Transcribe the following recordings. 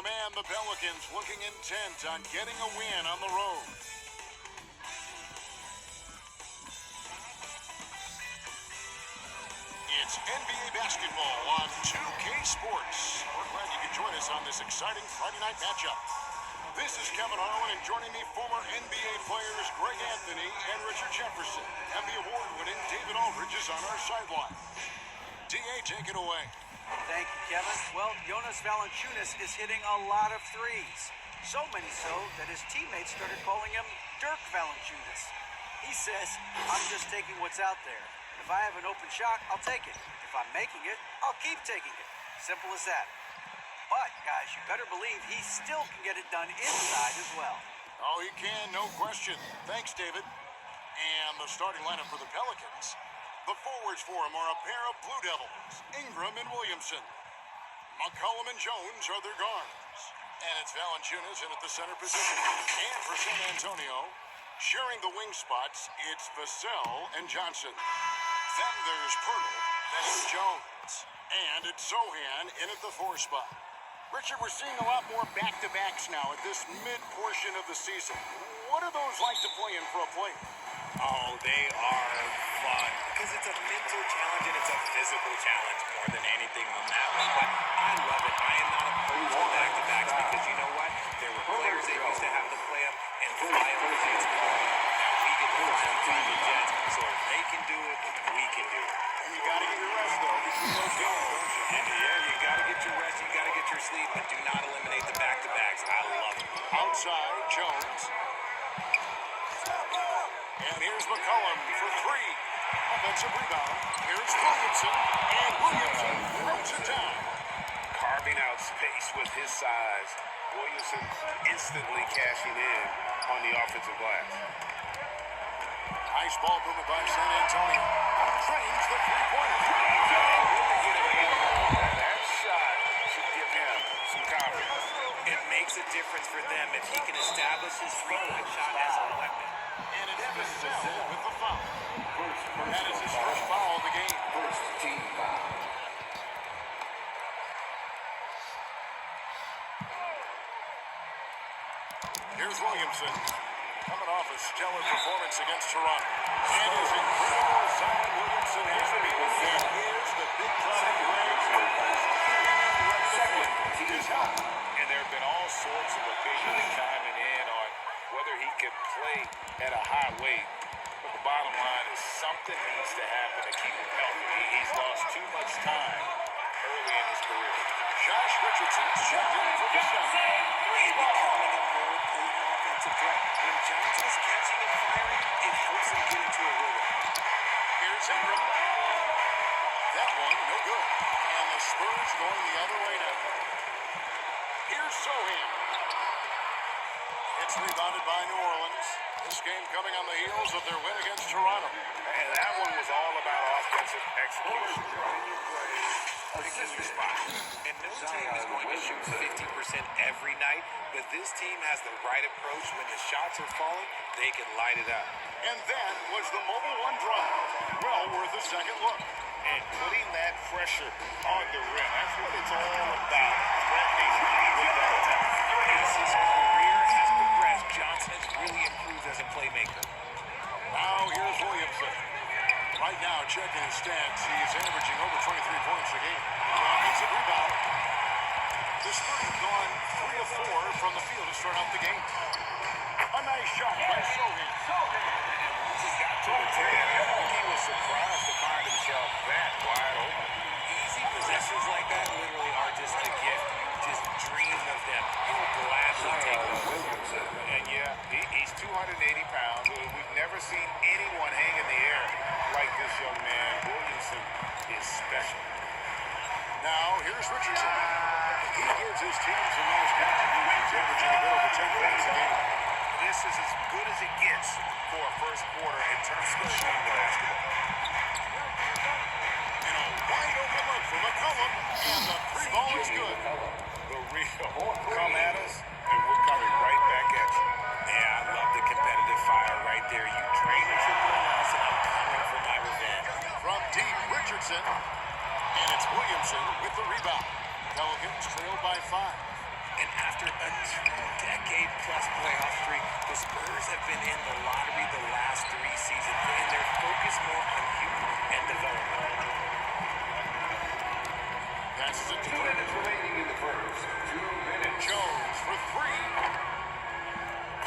man, the Pelicans looking intent on getting a win on the road. It's NBA basketball on 2K Sports. We're glad you can join us on this exciting Friday night matchup. This is Kevin Harlan, and joining me, former NBA players Greg Anthony and Richard Jefferson. And the award-winning David Aldridge is on our sideline. D.A., take it away. Thank you, Kevin. Well, Jonas Valanciunas is hitting a lot of threes. So many so that his teammates started calling him Dirk Valanciunas. He says, I'm just taking what's out there. If I have an open shot, I'll take it. If I'm making it, I'll keep taking it. Simple as that. But, guys, you better believe he still can get it done inside as well. Oh, he can, no question. Thanks, David. And the starting lineup for the Pelicans. The forwards for him are a pair of Blue Devils, Ingram and Williamson. McCollum and Jones are their guards. And it's Valanciunas in at the center position. And for San Antonio, sharing the wing spots, it's Vassell and Johnson. Then there's Pirtle, then it's Jones. And it's Sohan in at the 4 spot. Richard, we're seeing a lot more back-to-backs now at this mid-portion of the season. What are those like to play in for a player? Oh, they are fun because it's a mental challenge and it's a physical challenge more than anything on that one. But I love it. I am not opposed to back-to-backs because you know what? There were players that used to have to play them and fly them to the Jets. Now we get to fly them to the Jets, so if they can do it, we can do it. And you got to get your rest, though, between those games, don't you? And yeah, you got to get your rest, you got to get your sleep, but do not eliminate the back-to-backs. I love it. Outside, Jones. And here's McCollum for 3. Offensive rebound. Here's Williamson. And Williamson throws it down. Carving out space with his size. Williamson instantly cashing in on the offensive glass. Nice ball movement by San Antonio. Trains the three-pointer. That shot should give him some confidence. It makes a difference for them if he can establish his three-point shot as a weapon. And it's Vassell with the foul. That is his first foul of the game. First team foul. Here's Williamson. Coming off a stellar performance against Toronto. And his incredible Zion Williamson has been there. Here's the big-time raise. His help. And there have been all sorts of opinions chiming in on whether he can play at a high weight. But the bottom line is something needs to happen to keep him healthy. He's lost too much time early in his career. Josh Richardson checked in for the shot. He's becoming a more potent offensive threat. When Johnson's catching and firing, it helps him get into a rhythm. Here's Ingram. That one, no good. And the Spurs going the other way now. Here's Sohan. It's rebounded by New Orleans. This game coming on the heels of their win against Toronto. And that one was all about offensive execution. Pick your spot. And no team is going to shoot 50% every night, but this team has the right approach. When the shots are falling, they can light it up. And then was the mobile one drive. Well worth a second look. And putting that pressure on the rim. That's what it's all about. Threatening with that attack. As his career has progressed, Johnson has really improved as a playmaker. Now here's Williamson. Right now, checking his stats, he's averaging over 23 points a game. The offensive rebound. The Spurs have gone 3 of 4 from the field to start out the game. A nice shot by Sohan. He got to the 10. I think he was surprised to find himself that wide open. Easy possessions like that literally are just a gift. You just dream of them. You'll gladly take them. And yeah, he's 280 pounds. We've never seen anyone hang in the air like this young man. Williamson is special. Now, here's Richardson. He gives his team some nice contributions, averaging a bit over 10 points a game. This is as good as it gets for a first quarter in terms of shooting the basketball. And a wide open look for McCollum, and the 3 ball is good. The real come at us, and we're coming right back at you. Yeah, I love the competitive fire right there. You train at your loss, and I'm coming for my revenge. From deep, Richardson. And it's Williamson with the rebound. Pelicans trail by 5. And after a two-decade-plus playoff streak, the Spurs have been in the lottery the last 3 seasons, and they're focused more on youth and development. Passes it to 2 minutes remaining in the first. 2 minutes. Jones for three.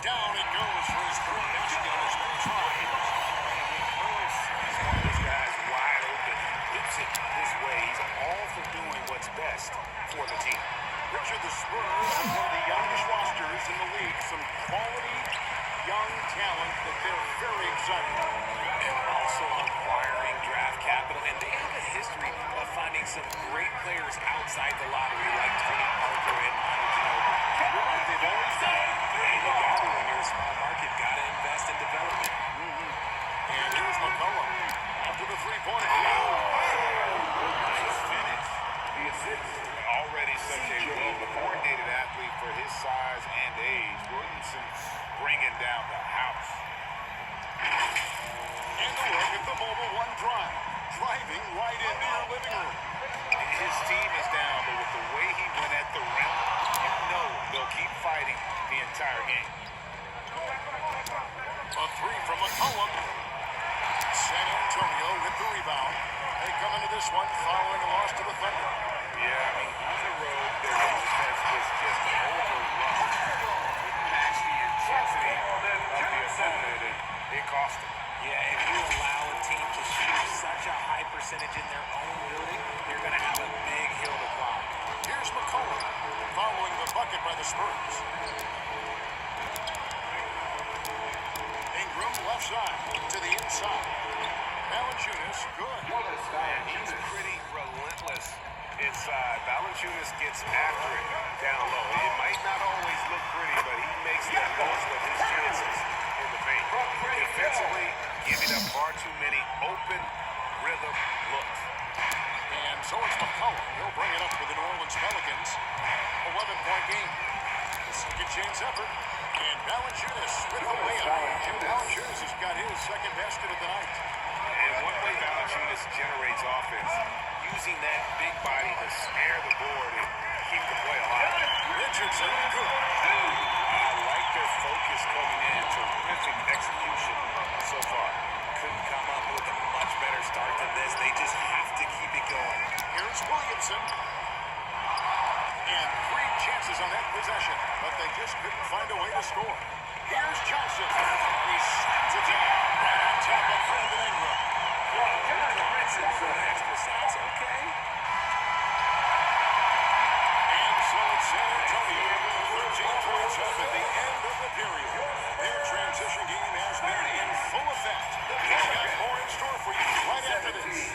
Down it goes for his third basket on his next try. He's one of those guys wide open, hits it this way. He's all for doing what's best for the team. Richard, the Spurs have one of the youngest rosters in the league. Some quality young talent that they're very excited about. And also acquiring draft capital. And they have a history of finding some great players outside the lottery, like Tony Parker and Manu Ginobili. They've always done it. And you got to, when you're a small market, got to invest in development. And here's McCollum after the three-pointer. Nice finish. The assist. Already such a well-coordinated athlete for his size and age. Williamson's bringing down the house. And the look at the mobile one drive. Driving right into your living room. His team is down, but with the way he went at the rim, you know they'll keep fighting the entire game. A three from McCollum. San Antonio with the rebound. They come into this one following a loss to the Thunder. Yeah, I mean, on the road, their defense was just overrun. Couldn't match the intensity of the opponent, and it cost them. Yeah, if you allow a team to shoot such a high percentage in their own building, you're going to have a big hill to climb. Here's McCollum following the bucket by the Spurs. Ingram left side to the inside. Valanciunas, good. He's pretty relentless inside. Valanciunas gets after it down low. It might not always look pretty, but he makes the most of his chances in the paint. Defensively, giving up far too many open rhythm looks. And so it's McCollum. He'll bring it up for the New Orleans Pelicans. 11-point game. Second chance effort. And Valanciunas with the layup. And Valanciunas has got his second basket of the night. And one way Valanciunas generates offense, using that big body to snare the board and keep the play alive. Richardson, good. I like their focus coming in. Terrific execution so far. Couldn't come up with a much better start than this. They just have to keep it going. Here's Williamson. And three chances on that possession, but they just couldn't find a way to score. Here's Johnson. And he snaps it down. Right on top of Brandon Ingram. Extra size, okay. And so it's San Antonio. 13 points up at the end of the period. Their transition game has been in full effect. We've got more in store for you right after this.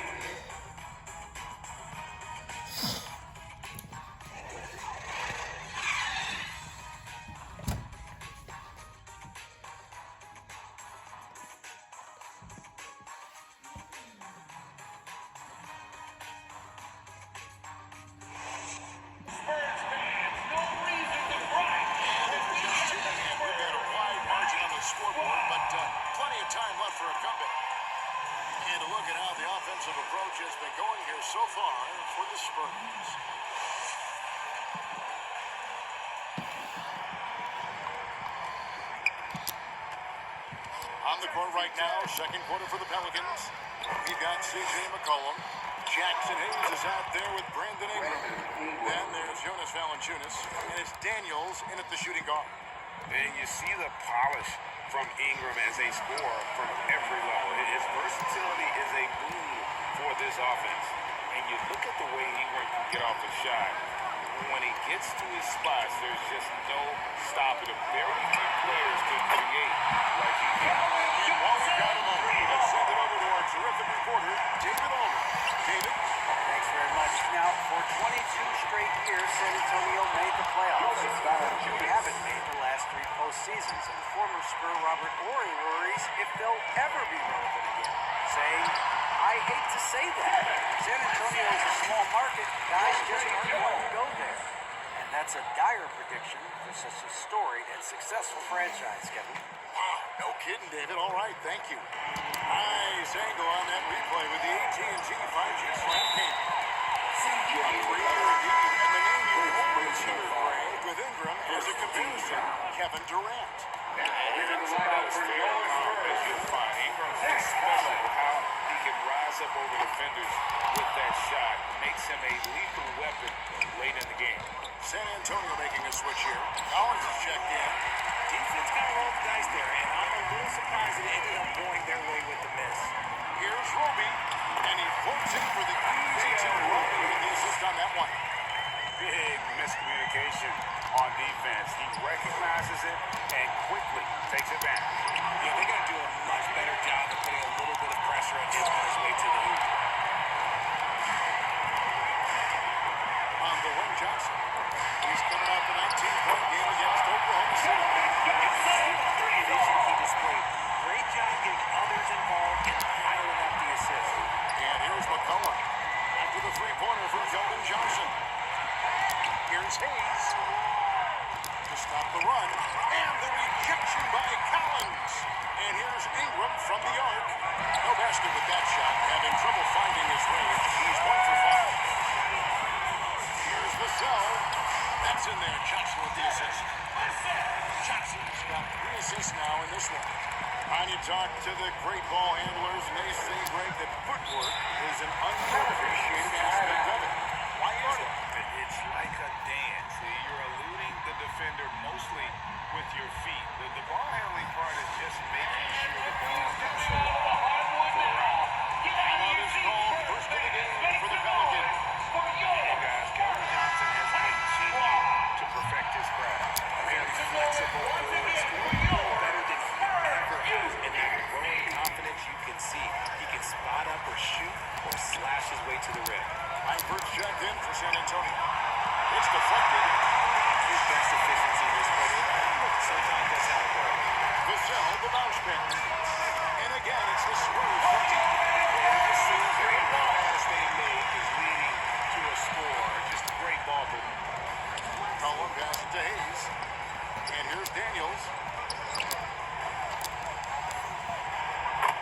Scoreboard, but plenty of time left for a comeback. And a look at how the offensive approach has been going here so far for the Spurs. On the court right now, second quarter for the Pelicans. We've got C.J. McCollum. Jackson Hayes is out there with Brandon Ingram. Then there's Jonas Valanciunas. And it's Daniels in at the shooting guard. And you see the polish from Ingram as a scorer from every level. His versatility is a boon for this offense. And you look at the way Ingram can get off a shot. When he gets to his spots, there's just no stopping him. Very few players can create like he can. And while we've got him over, let's send it over to our terrific reporter, David Olman. David? Thanks very much. Now, for 22 straight years, San Antonio made the playoffs. They haven't made the last three postseasons. And former Spur Robert Horry worries if they'll ever be relevant again, saying, I hate to say that. San Antonio is a small market. Guys just aren't going to go there. And that's a dire prediction for such a storied and successful franchise, Kevin. Wow, no kidding, David. All right, thank you. Nice angle on that replay with the AT&T 5G Slam came. And the name you always hear, Greg, with Ingram as a comparison, Kevin Durant. That was fair as you'll find. Ingram is special with how he can rise up over defenders with that shot. Makes him a lethal weapon late in the game. San Antonio making a switch here. Collins is checked in. Defense kind of rolled the dice there, and I'm a little surprised that it ended up going their way with the miss. Here's Roby, and he floats it for the easy two. Roby with the assist on that one. Big miscommunication on defense. He recognizes it and quickly takes it back. Yeah, they got to do a much better job of putting a little bit of pressure on him on his way to the hoop. On the wing, Johnson. He's coming off a 19-point game against Oklahoma City. He displayed. Great job getting others involved and piling up the assist. And here's McCullough. After the three-pointer from Keldon Johnson. Here's Hayes to stop the run. And the rejection by Collins. And here's Ingram from the arc. No basket with that shot. Having trouble finding his range. He's 1 for 5. Here's Vassell. That's in there. Johnson with the assist. Johnson's got 3 assists now in this one. And you talk to the great ball handlers, and they say, Greg, that footwork is an underappreciated aspect of it. Why is it? It's like a dance. You're eluding the defender mostly with your feet. The ball handling part is just making sure the ball comes along for a round. Timeout is called. First of the game for the Pelicans. Hey guys, Keldon Johnson has continued to perfect his craft. Very flexible forward, scoring better than he ever has. And that growing confidence you can see. He can spot up or shoot or slash his way to the rim. Eifert checked in for San Antonio. It's deflected. His best efficiency this quarter. Sometimes that's how it works. Vassell, the bounce pass. And again, it's the Spurs. The seems every pass they make is leading to a score. Just a great ball movement. Cullen pass it to Hayes. And here's Daniels.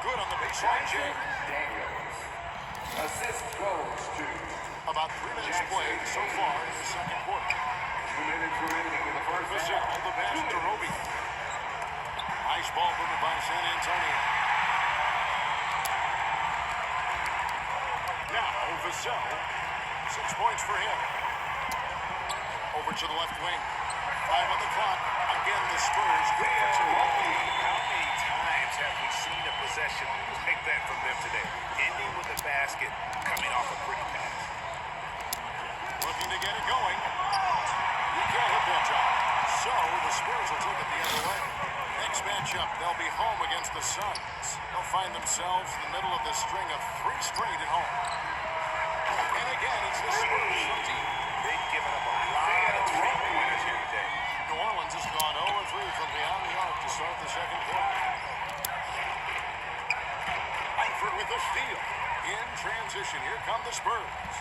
Good on the baseline, Jay. Assist goes to About 3 minutes played so far in the second quarter. 2 minutes remaining in the first Vassell, half. the pass to Roby. Nice ball movement by San Antonio. Now, Vassell, 6 points for him. Over to the left wing. 5 on the clock. Again, the Spurs good for 2. How many times have we seen a possession like that from them today? Ending with a basket, coming off a pretty pass. Looking to get it going. You can't hit that shot. So the Spurs will take it the other way. Next matchup, they'll be home against the Suns. They'll find themselves in the middle of this string of 3 straight at home. And again, it's the Spurs team. They've given up a lot of three-pointers here today. New Orleans has gone 0-3 from beyond the arc to start the second quarter. Eifert with the steal. In transition, here come the Spurs.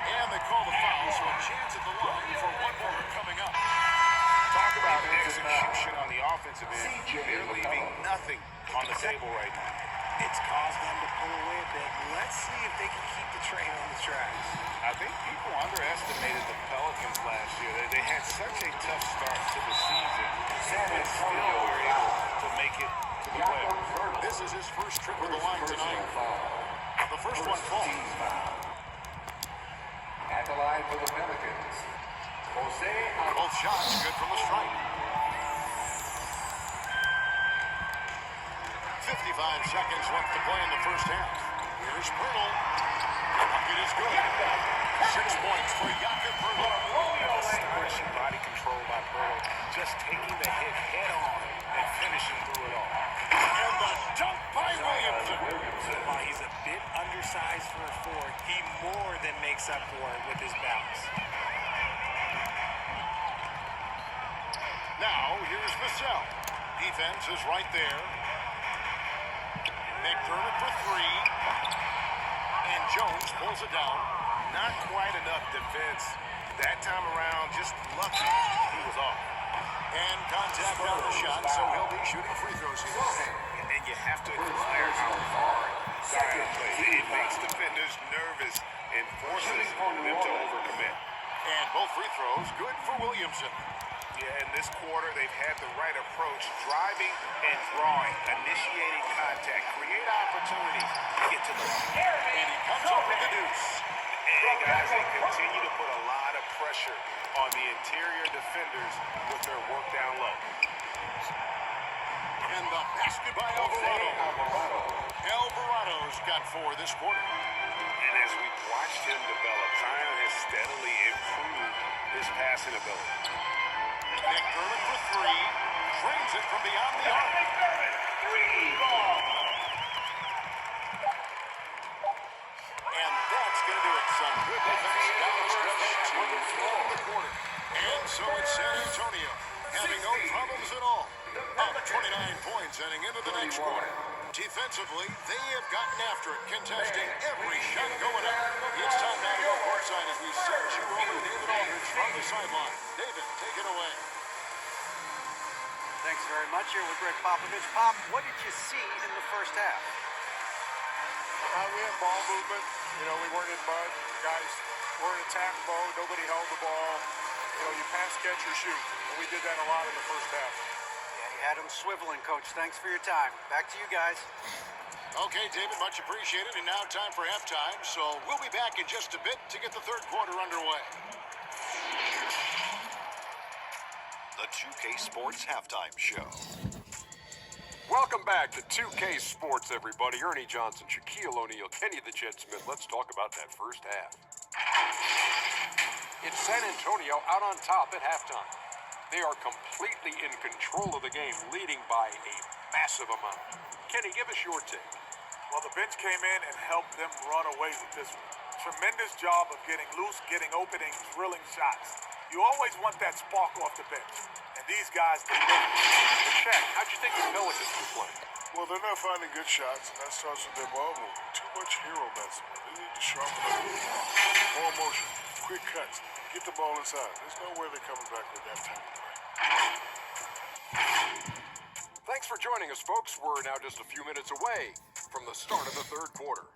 And they call the foul, so a chance at the line for one more coming up. Talk about execution on the offensive end. They're leaving nothing on the table right now. It's caused them to pull away a bit. Let's see if they can keep the train on the tracks. I think people underestimated the Pelicans last year. They had such a tough start to the season, but still were able to make it to the playoffs. This is his first trip to the line tonight. The first one falls. At the line for the Pelicans, Jose Alvarez. Both shots good from the strike. 55 seconds left to play in the first half. Here's Pirtle. Bucket is good. 6 points for Jakob Pirtle. Astonishing body control by Pirtle, just taking the hit head on and finishing through it all. And the dunk by Williamson. While he's a bit undersized for a 4, he more than makes up for it with his bounce. Now, here's Vassell. Defense is right there. McDermott for 3. And Jones pulls it down. Not quite enough defense that time around, just lucky he was off. And contact on the shot, so he'll be shooting free throws here. And you have to admire how hard Zion plays. It makes defenders nervous and forces them to overcommit. And both free throws good for Williamson. Yeah, in this quarter, they've had the right approach, driving and drawing, initiating contact, create opportunities, get to the line. And he comes up with the deuce. Hey, guys, they continue to put a lot of pressure on the interior defenders with their work down low. And the basket by Alvarado. Alvarado's got 4 this quarter. And as we've watched him develop, Zion has steadily improved his passing ability. McDermott for 3. Drains it from beyond the arc. And that's going to do it. Some good defense down the stretch to end the quarter. And so it's San Antonio having no problems at all. Up 29 points heading into the next quarter. Defensively, they have gotten after it, contesting every shot going up. It's time now to go courtside as we send you over to David Aldridge from the sideline. David, take it away. Thanks very much. Here with Greg Popovich. Pop, what did you see in the first half? We had ball movement. We weren't in mud. Guys were in attack mode. Nobody held the ball. You pass, catch, or shoot. And we did that a lot in the first half. Yeah, you had them swiveling, Coach. Thanks for your time. Back to you guys. Okay, David, much appreciated. And now time for halftime. So we'll be back in just a bit to get the third quarter underway. The 2K Sports Halftime Show. Welcome back to 2K Sports, everybody. Ernie Johnson, Shaquille O'Neal, Kenny the Jet Smith. Let's talk about that first half. It's San Antonio out on top at halftime. They are completely in control of the game, leading by a massive amount. Kenny, give us your take. Well, the bench came in and helped them run away with this one. Tremendous job of getting loose, getting openings, drilling shots. You always want that spark off the bench. And these guys delivered. Shaq, how'd you think the Pelicans were playing? Well, they're not finding good shots, and that starts with their ball movement. Too much hero basketball. They need to sharpen up. More motion, quick cuts, get the ball inside. There's no way they're coming back with that type of play. Thanks for joining us, folks. We're now just a few minutes away from the start of the third quarter.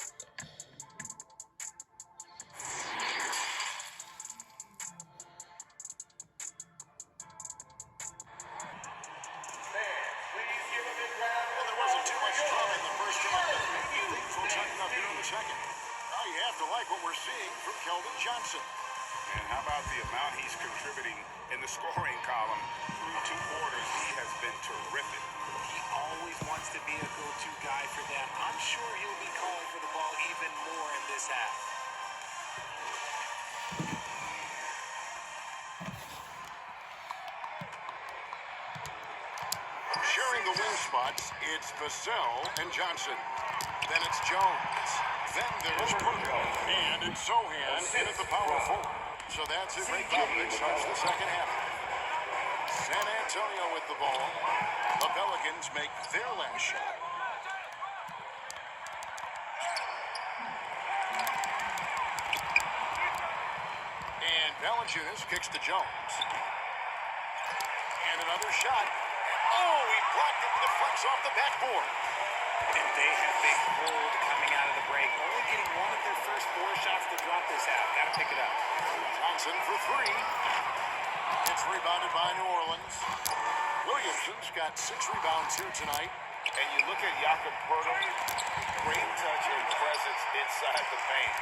Well, there wasn't too much drama in the first half, but things will tighten up here in the second. Now you have to like what we're seeing from Keldon Johnson. And how about the amount he's contributing in the scoring column through 2 quarters? He has been terrific. He always wants to be a go-to guy for them. I'm sure he'll be calling for the ball even more in this half. Sharing the wing spots, it's Vassell and Johnson. Then it's Jones. Then there's Porter. And it's Sohan in at the power forward. So that's it. Greg Popovich starts the second half. San Antonio with the ball. The Pelicans make their last shot. And Valanciunas kicks to Jones. And another shot. Oh, he blocked it and deflects off the backboard. And they have been cold coming out of the break. Only getting one of their first 4 shots to drop this half. Got to pick it up. Johnson for 3. It's rebounded by New Orleans. Williamson's got 6 rebounds here tonight. And you look at Jakob Poeltl, great touch and presence inside the paint.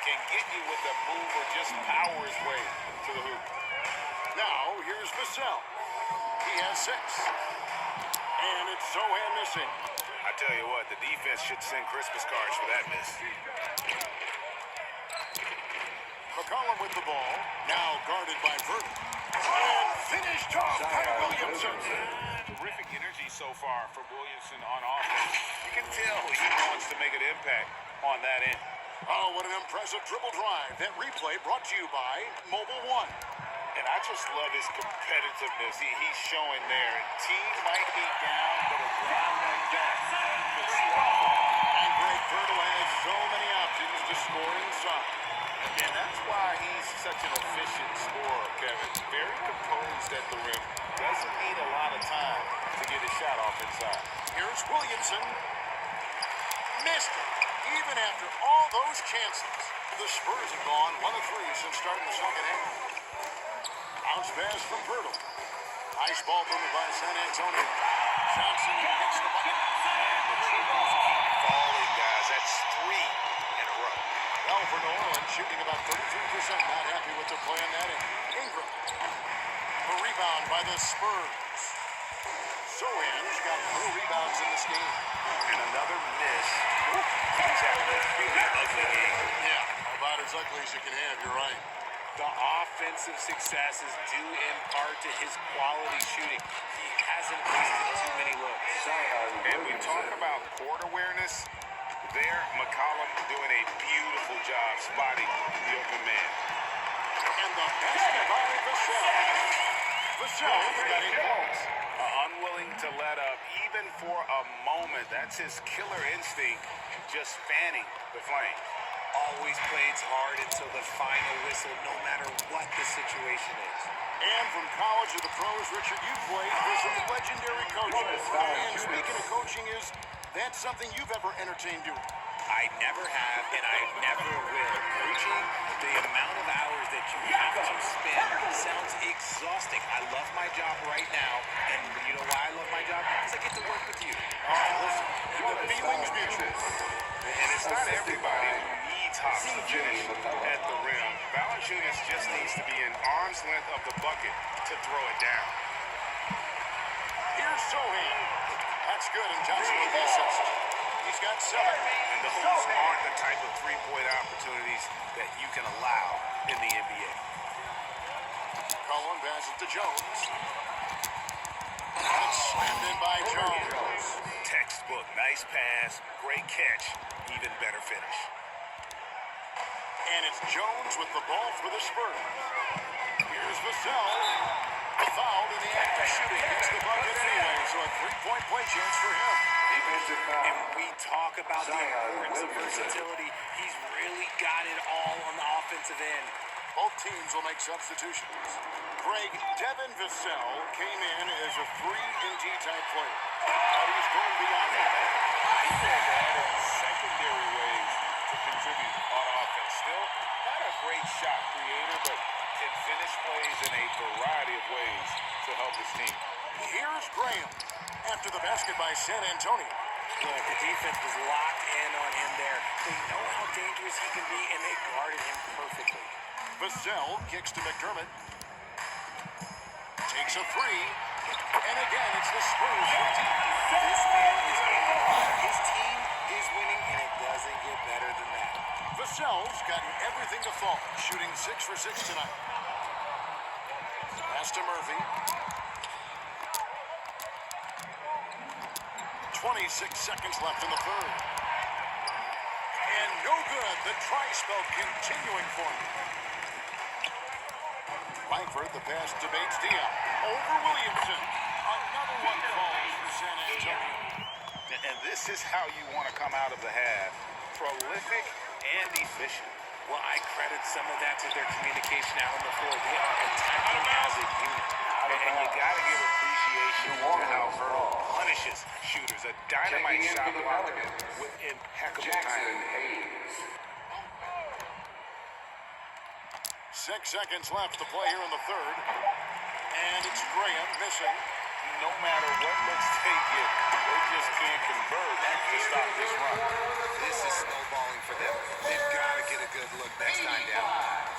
Can get you with a move or just power his way to the hoop. Now, here's Vassell. He has 6. And it's Sohan missing. I tell you what, the defense should send Christmas cards for that miss. McCollum with the ball. Now guarded by Burton. And finished off by Williamson. Terrific energy so far for Williamson on offense. You can tell he wants to make an impact on that end. Oh, what an impressive dribble drive. That replay brought to you by Mobile One. And I just love his competitiveness. He's showing there. Team might be down, but a drive like that could see it all. And Greg Birtle has so many options to score inside. And that's why he's such an efficient scorer, Kevin. Very composed at the rim. Doesn't need a lot of time to get his shot off inside. Here's Williamson. Missed it. Even after all those chances, the Spurs have gone 1 of 3 since starting the second half. Bounce pass from Pirtle. Nice ball movement by San Antonio. Johnson hits the bucket. And the triples keep falling, guys. That's 3 in a row. Well, for New Orleans, shooting about 33%. Not happy with the play on that end. Ingram. The rebound by the Spurs. Sohan's got 4 rebounds in this game. And another miss. He's having a really ugly game. Yeah, about as ugly as you can have, you're right. The offensive success is due in part to his quality shooting. He hasn't wasted too many looks. And we talk about court awareness. There, McCollum doing a beautiful job spotting the open man. And the basket by Vassell. Vassell's got 8 points. Unwilling to let up, even for a moment. That's his killer instinct, just fanning the flames. Always plays hard until the final whistle, no matter what the situation is. And from college to the pros, Richard, you played for some legendary coaches. And speaking of coaching, is that something you've ever entertained doing? I never have, and I never will. Coaching, the amount of hours that you have to spend sounds exhausting. I love my job right now, and you know why I love my job? Because I get to work with you. All right, listen, the feeling's mutual. And it's not everybody who needs hops to finish at the rim. Valanciunas just needs to be an arm's length of the bucket to throw it down. Here's Sohan. That's good, and Johnson with the assist. He's got 7. And those aren't the type of three-point opportunities that you can allow in the NBA. Cullen passes to Jones. And it's slammed in by Jones. Textbook, nice pass, great catch, even better finish. And it's Jones with the ball for the Spurs. Here's Vassell. Fouled in the act of shooting. Gets the bucket anyway, so a 3-point play chance for him. And we talk about the importance of versatility. He's really got it all on the offensive end. Both teams will make substitutions. Greg Devin Vassell came in as a 3-and-D type player. But he's going beyond that. He said that in secondary ways to contribute on offense. Still, not a great shot creator, but can finish plays in a variety of ways to help his team. Here's Graham after the basket by San Antonio. Look, the defense was locked in on him there. They know how dangerous he can be, and they guarded him perfectly. Vassell kicks to McDermott. Takes a 3. And again, it's the Spurs from deep. This man is on. His team is winning, and it doesn't get better than that. Vassell's gotten everything to fall, shooting 6 for 6 tonight. Pass to Murphy. 26 seconds left in the third. And no good. The try spell continuing for him. Langford, the pass to Bates Diop. Over Williamson. Another one falls for San Antonio. And this is how you want to come out of the half. Prolific and efficient. Well, I credit some of that to their communication out on the floor. They are attacking as a unit. And you got to give appreciation to how Hurdle punishes shooters. A dynamite shot blocker with impeccable timing. 6 seconds left to play here in the third. And it's Graham missing. No matter what looks they get, they just can't convert to stop this run. This is snowballing for them. They've got to get a good look next time down.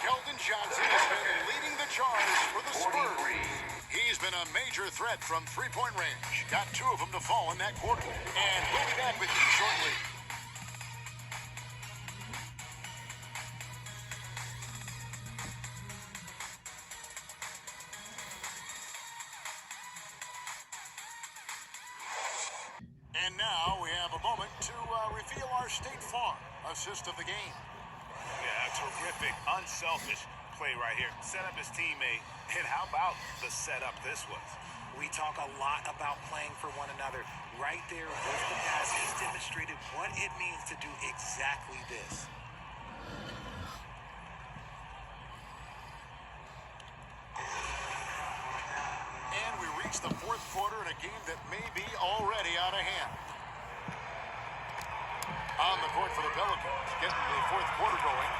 Keldon Johnson has been leading the charge for the Spurs. He's been a major threat from three-point range. Got 2 of them to fall in that quarter. And we'll be back with you shortly. And now we have a moment to reveal our State Farm assist of the game. Yeah, terrific, unselfish play right here. Set up his teammate. And how about the setup this was? We talk a lot about playing for one another. Right there with the pass, he's demonstrated what it means to do exactly this. And we reach the fourth quarter in a game that may be already out of hand. On the court for the Pelicans, getting the fourth quarter going.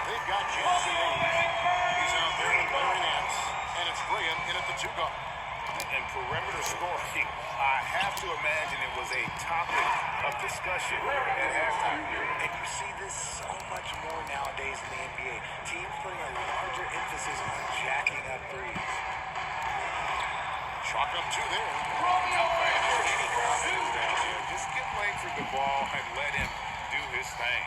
They've got Jason Hayes. He's out there with Larry Nance. And it's Graham in at the 2 guard. And perimeter scoring, I have to imagine it was a topic of discussion at halftime. And you see this so much more nowadays in the NBA. Teams putting a larger emphasis on jacking up threes. Chalk up 2 there. Just give Langford the ball and let him do his thing.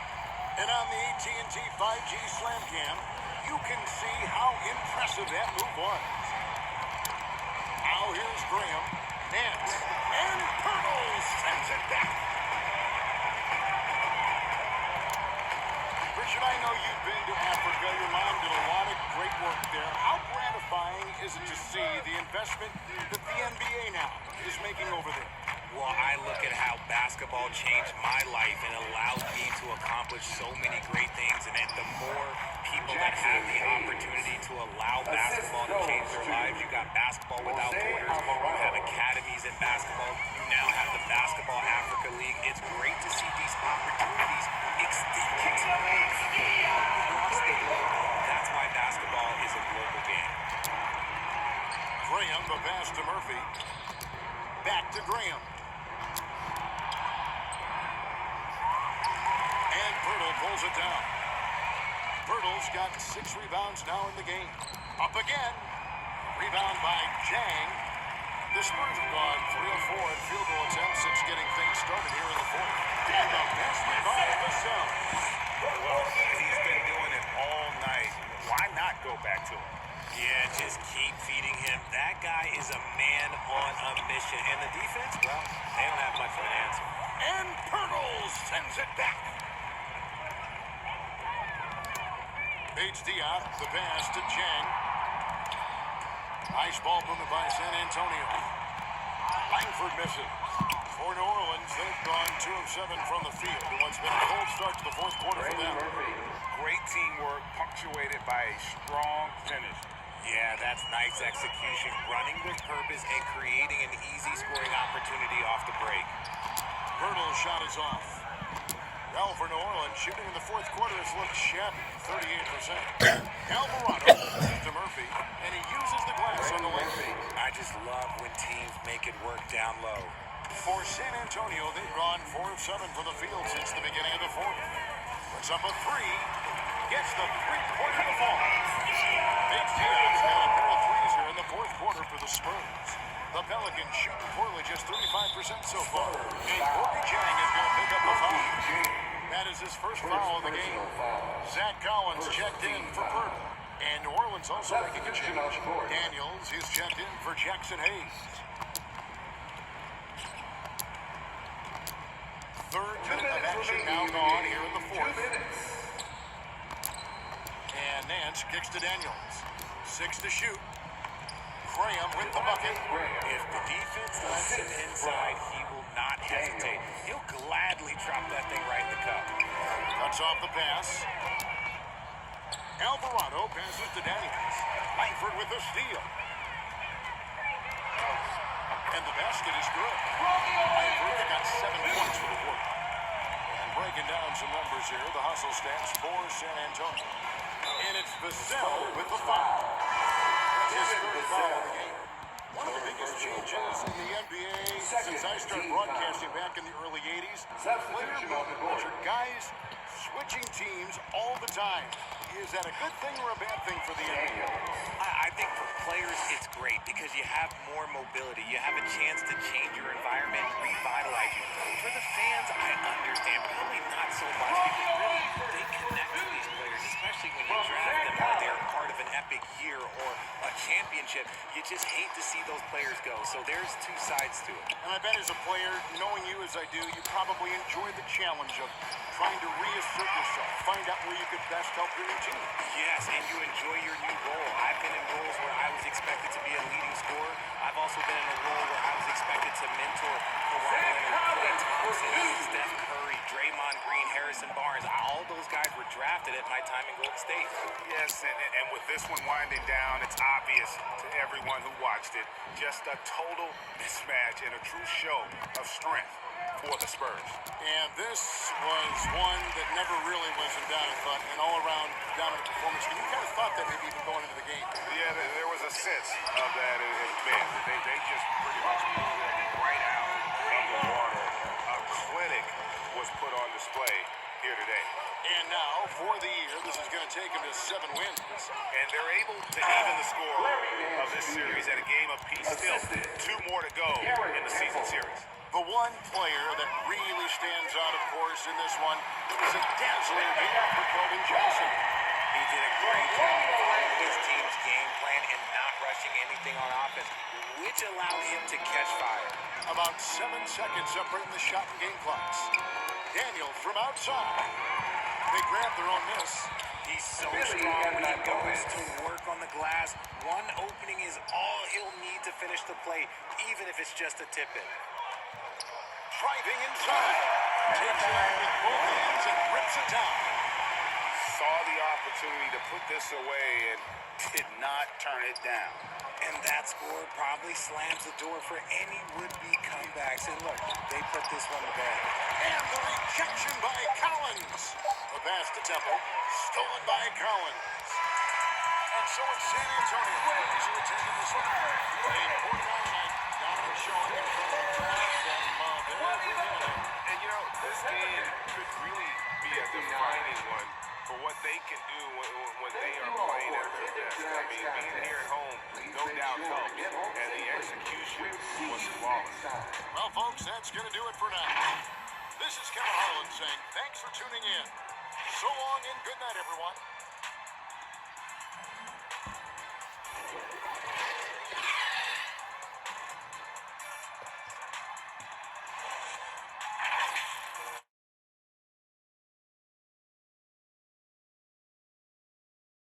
And on the AT&T 5G Slam Cam, you can see how impressive that move was. Now here's Graham, Nance, and Pirtle sends it back. Richard, I know you've been to Africa. Your mom did a lot of great work there. How gratifying is it to see the investment that the NBA now is making over there? Well, I look at how basketball changed my life and allowed me to accomplish so many great things. And then the more people that have the opportunity to allow basketball to change their lives, you got Basketball Without Borders, you have academies in basketball, you now have the Basketball Africa League. It's great to see these opportunities extended across the globe. That's why basketball is a global game. Graham, the pass to Murphy. Back to Graham. And Pirtle pulls it down. Pirtle's got 6 rebounds now in the game. Up again. Rebound by Jang. The Spurs have gone 3 of 4 in field goal attempts since getting things started here in the 4th. And the pass by Vassell. Well, he's been doing it all night. Why not go back to him? Yeah, just keep feeding him. That guy is a man on a mission. And the defense, well, they don't have much of an answer. And Pirtle sends it back. Bates Diop, the pass to Jang. Nice ball movement by San Antonio. Langford misses. For New Orleans, they've gone 2 of 7 from the field. What's been a cold start to the 4th quarter for them. Great teamwork punctuated by a strong finish. Yeah, that's nice execution. Running with purpose and creating an easy scoring opportunity off the break. Pirtle's shot is off. Well, for New Orleans, shooting in the 4th quarter has looked shabby, 38%. Alvarado to Murphy, and he uses the glass on the left. I just love when teams make it work down low. For San Antonio, they've gone 4 of 7 from the field since the beginning of the 4th. Puts up a 3, gets the 3-pointer to fall. Bates Diop's got a pair of threes here in the 4th quarter for the Spurs. The Pelicans shooting poorly, just 35% so far. And Corey Jang is going to pick up the foul. That is his first foul of the game. Zach Collins checked in for Pirtle. And New Orleans also making a change. Daniels is checked in for Jackson Hayes. 3rd minute of action now gone here in the 4th. And Nance kicks to Daniels. 6 to shoot. Graham with the bucket. If the defense lets him inside, he will not hesitate. He'll gladly drop that thing right in the cup. Cuts off the pass. Alvarado passes to Daniels. Langford with the steal. And the basket is good. Langford got 7 points for the quarter. And breaking down some numbers here, the hustle stats for San Antonio. And it's Vassell with the foul. That's his 3rd foul of the game. One of the biggest changes in the NBA since I started broadcasting back in the early 80s. Player movement, which are guys switching teams all the time. Is that a good thing or a bad thing for the NBA? I think for players, it's great because you have more mobility. You have a chance to change your environment, revitalize you. For the fans, I understand. Probably not so much because really they connect to these players, especially when you draft them or they're part of an epic year or a championship. You just hate to see those players go. So there's 2 sides to it. And I bet as a player, knowing you as I do, you probably enjoy the challenge of trying to reassert yourself, find out where you could best help your team. Yes, and you enjoy your new role. I've been in roles where I was expected to be a leading scorer. I've also been in a role where I was expected to mentor Kawhi Leonard, Klay Thompson, Steph Curry, Draymond Green. Harrison Barnes. All those guys were drafted at my time in Golden State. Yes, and with this one winding down, it's obvious to everyone who watched it. Just a total mismatch and a true show of strength for the Spurs. And this was one that never really was in doubt, I thought, an all-around dominant performance. And you kind of thought that maybe even going into the game. Yeah, there was a sense of that as men. They just pretty much blew them right out of the water. A clinic was put on display here today. And now, for the year, this is going to take them to 7 wins. And they're able to even the score of this series at a game apiece still. 2 more to go in the season series. The one player that really stands out, of course, in this one is a dazzling game for Kelvin Johnson. He did a great job following his team's game plan and not rushing anything on offense, which allowed him to catch fire. About 7 seconds separating the shot and game clocks. Daniel from outside. They grab their own miss. He's so strong when he goes to work on the glass. One opening is all he'll need to finish the play, even if it's just a tip-in. Driving inside. Takes it out with both hands and rips it down. Saw the opportunity to put this away and did not turn it down. And that score probably slams the door for any would-be comebacks. And look, they put this one to bed. And the rejection by Collins. The pass to Temple. Stolen by Collins. And so it's San Antonio. As you attended this one. Playing poor tonight. Dominant showing in front of the fans that love every minute. And you know, this game could really be a defining one for what they can do when they are playing at their best. I mean, being here at home, no doubt helps. And the execution was flawless. Well, folks, that's going to do it for now. This is Kevin Harlan saying thanks for tuning in. So long and good night, everyone.